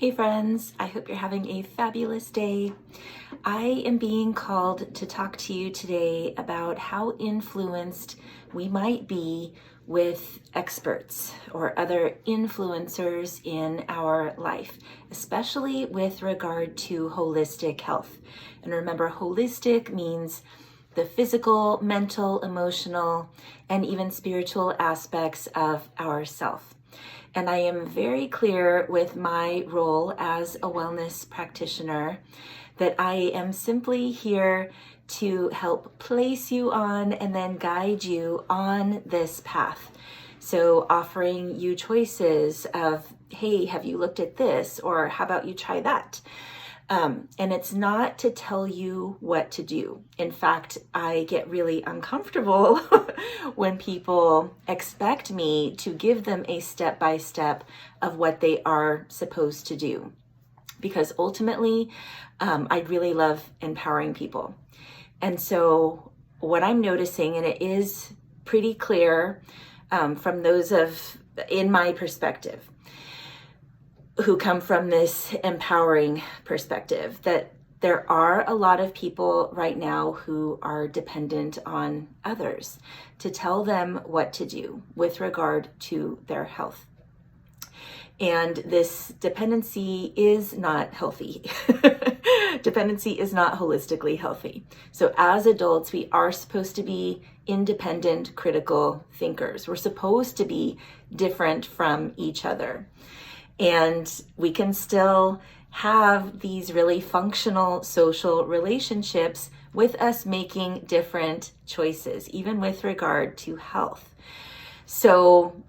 Hey friends, I hope you're having a fabulous day. I am being called to talk to you today about how influenced we might be with experts or other influencers in our life, especially with regard to holistic health. And remember, holistic means the physical, mental, emotional, and even spiritual aspects of ourself. And I am very clear with my role as a wellness practitioner that I am simply here to help place you on and then guide you on this path. So offering you choices of, hey, have you looked at this? Or how about you try that? And it's not to tell you what to do. In fact, I get really uncomfortable when people expect me to give them a step-by-step of what they are supposed to do. Because ultimately, I really love empowering people. And so what I'm noticing, and it is pretty clear from those in my perspective, who come from this empowering perspective, that there are a lot of people right now who are dependent on others to tell them what to do with regard to their health. And this dependency is not healthy. Dependency is not holistically healthy. So as adults, we are supposed to be independent, critical thinkers. We're supposed to be different from each other. And we can still have these really functional social relationships with us making different choices, even with regard to health. So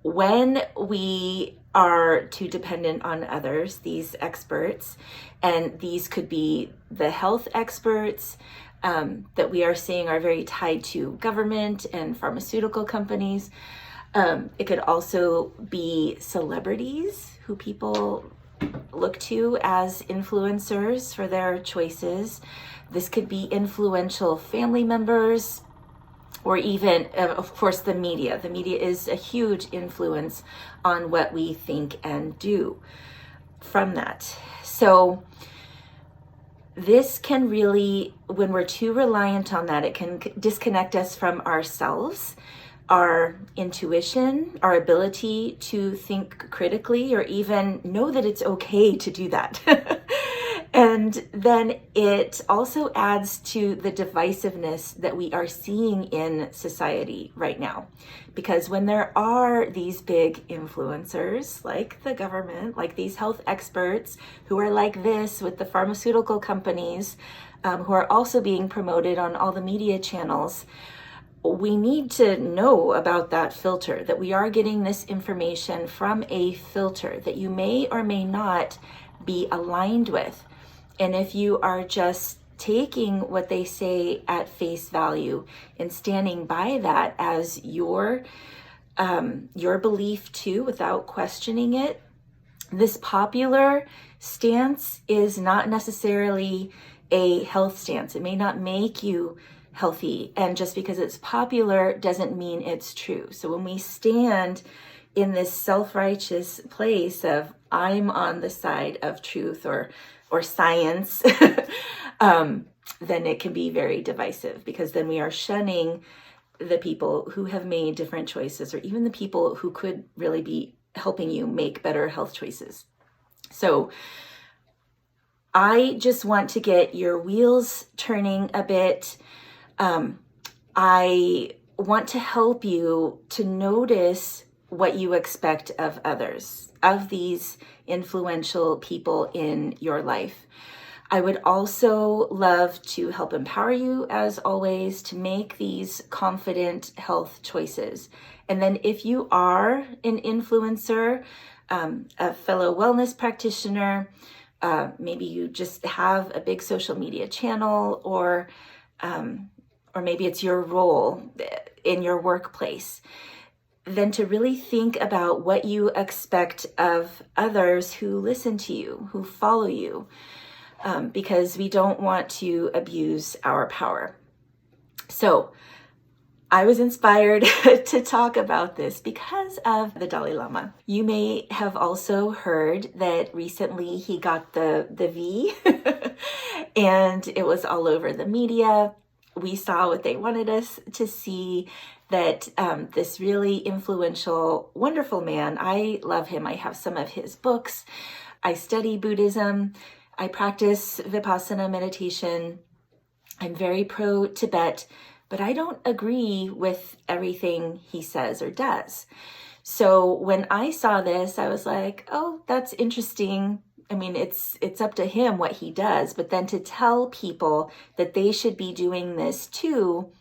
when we are too dependent on others, these experts, and these could be the health experts that we are seeing are very tied to government and pharmaceutical companies. It could also be celebrities who people look to as influencers for their choices. This could be influential family members, or even, of course, the media. The media is a huge influence on what we think and do from that. So this can really, when we're too reliant on that, it can disconnect us from ourselves, our intuition, our ability to think critically, or even know that it's okay to do that. And then it also adds to the divisiveness that we are seeing in society right now. Because when there are these big influencers, like the government, like these health experts who are like this with the pharmaceutical companies, who are also being promoted on all the media channels, we need to know about that filter, that we are getting this information from a filter that you may or may not be aligned with. And if you are just taking what they say at face value and standing by that as your belief too, without questioning it, this popular stance is not necessarily a health stance. It may not make you healthy, and just because it's popular doesn't mean it's true. So when we stand in this self-righteous place of I'm on the side of truth or science, then it can be very divisive, because then we are shunning the people who have made different choices, or even the people who could really be helping you make better health choices. So I just want to get your wheels turning a bit. I want to help you to notice what you expect of others, of these influential people in your life. I would also love to help empower you, as always, to make these confident health choices. And then if you are an influencer, a fellow wellness practitioner, maybe you just have a big social media channel, or maybe it's your role in your workplace, then to really think about what you expect of others who listen to you, who follow you, because we don't want to abuse our power. So I was inspired to talk about this because of the Dalai Lama. You may have also heard that recently he got the V and it was all over the media. We saw what they wanted us to see, that this really influential, wonderful man, I love him. I have some of his books. I study Buddhism. I practice Vipassana meditation. I'm very pro Tibet, but I don't agree with everything he says or does. So when I saw this, I was like, oh, that's interesting. I mean, it's up to him what he does, but then to tell people that they should be doing this too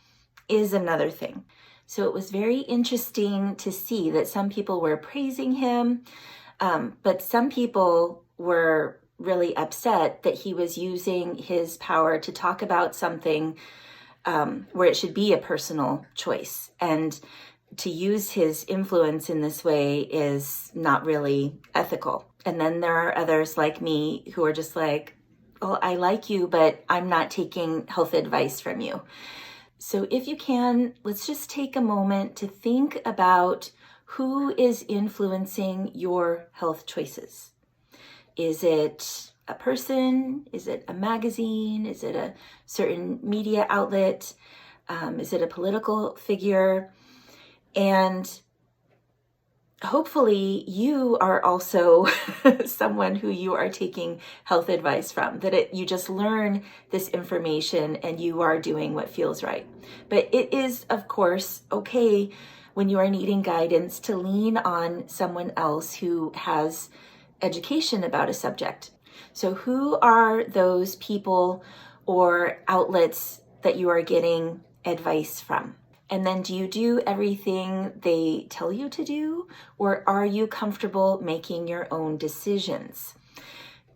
is another thing. So it was very interesting to see that some people were praising him, but some people were really upset that he was using his power to talk about something where it should be a personal choice. And to use his influence in this way is not really ethical. And then there are others like me who are just like, well, I like you, but I'm not taking health advice from you. So if you can, let's just take a moment to think about who is influencing your health choices. Is it a person? Is it a magazine? Is it a certain media outlet? Is it a political figure? And hopefully you are also someone who you are taking health advice from, that you just learn this information and you are doing what feels right. But it is, of course, okay when you are needing guidance to lean on someone else who has education about a subject. So who are those people or outlets that you are getting advice from? And then do you do everything they tell you to do, or are you comfortable making your own decisions?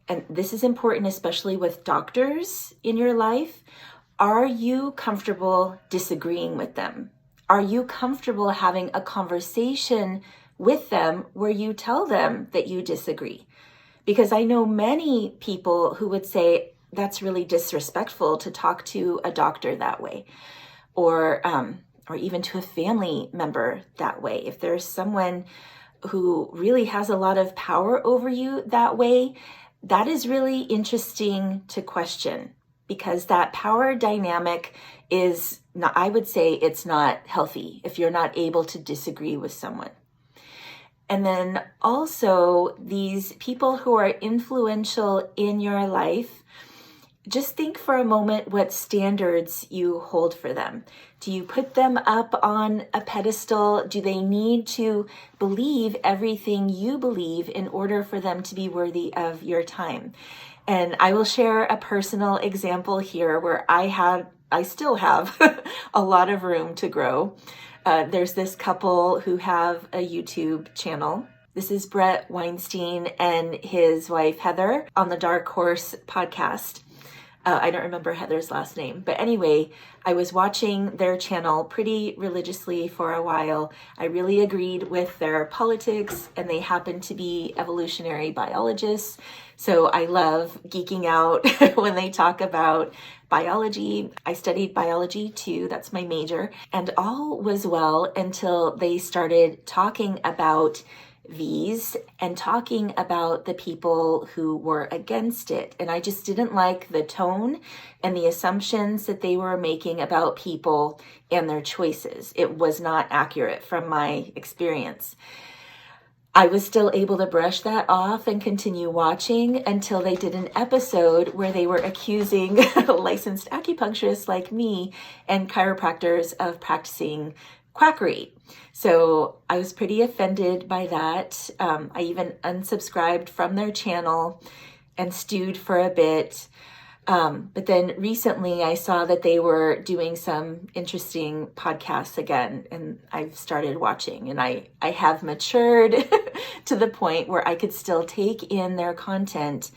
And this is important, especially with doctors in your life. Are you comfortable disagreeing with them? Are you comfortable having a conversation with them where you tell them that you disagree? Because I know many people who would say that's really disrespectful to talk to a doctor that way, or even to a family member that way. If there's someone who really has a lot of power over you that way, that is really interesting to question, because that power dynamic is not, I would say it's not healthy if you're not able to disagree with someone. And then also these people who are influential in your life, just think for a moment what standards you hold for them. Do you put them up on a pedestal? Do they need to believe everything you believe in order for them to be worthy of your time? And I will share a personal example here where I still have a lot of room to grow. There's this couple who have a YouTube channel. This is Brett Weinstein and his wife, Heather, on the Dark Horse podcast. I don't remember Heather's last name. But anyway, I was watching their channel pretty religiously for a while. I really agreed with their politics, and they happen to be evolutionary biologists. So I love geeking out when they talk about biology. I studied biology too. That's my major. And all was well until they started talking about V's and talking about the people who were against it. And I just didn't like the tone and the assumptions that they were making about people and their choices. It was not accurate from my experience. I was still able to brush that off and continue watching until they did an episode where they were accusing licensed acupuncturists like me and chiropractors of practicing quackery. So I was pretty offended by that. I even unsubscribed from their channel and stewed for a bit. But then recently I saw that they were doing some interesting podcasts again, and I've started watching, and I have matured to the point where I could still take in their content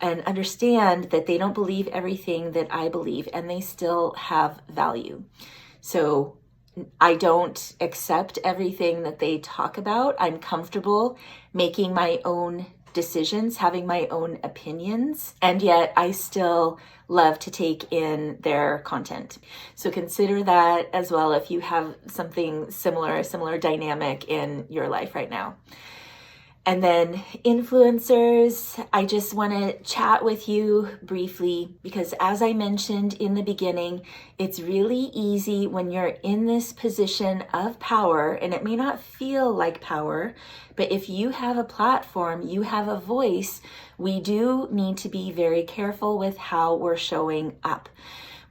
and understand that they don't believe everything that I believe, and they still have value. So I don't accept everything that they talk about. I'm comfortable making my own decisions, having my own opinions, and yet I still love to take in their content. So consider that as well if you have something similar, a similar dynamic in your life right now. And then influencers, I just want to chat with you briefly because as I mentioned in the beginning, it's really easy when you're in this position of power, and it may not feel like power, but if you have a platform, you have a voice, we do need to be very careful with how we're showing up.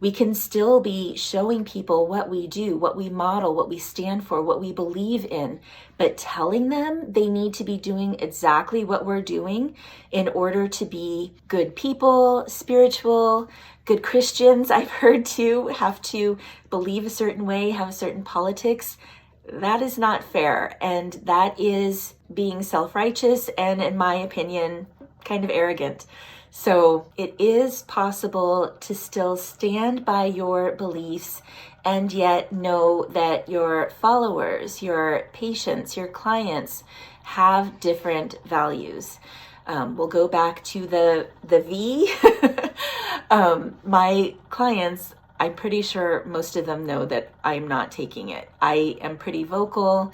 We can still be showing people what we do, what we model, what we stand for, what we believe in, but telling them they need to be doing exactly what we're doing in order to be good people, spiritual, good Christians, I've heard too, have to believe a certain way, have a certain politics. That is not fair, and that is being self-righteous and, in my opinion, kind of arrogant. So it is possible to still stand by your beliefs and yet know that your followers, your patients, your clients have different values. We'll go back to the V. My clients, I'm pretty sure most of them know that I'm not taking it. I am pretty vocal.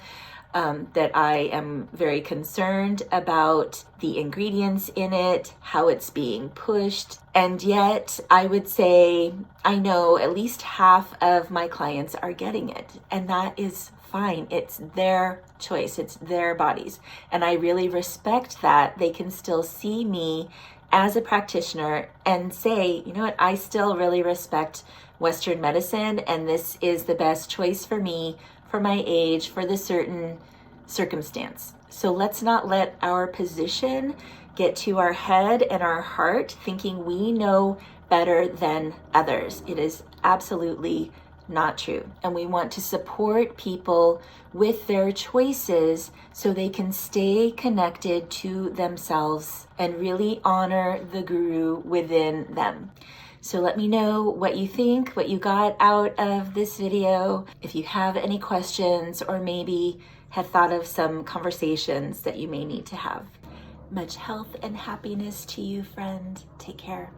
That I am very concerned about the ingredients in it, how it's being pushed. And yet I would say I know at least half of my clients are getting it. And that is fine. It's their choice. It's their bodies. And I really respect that they can still see me as a practitioner and say, you know what, I still really respect Western medicine, and this is the best choice for me, for my age, for the certain circumstance. So let's not let our position get to our head and our heart thinking we know better than others. It is absolutely not true. And we want to support people with their choices so they can stay connected to themselves and really honor the guru within them. So let me know what you think, what you got out of this video. If you have any questions or maybe have thought of some conversations that you may need to have. Much health and happiness to you, friend. Take care.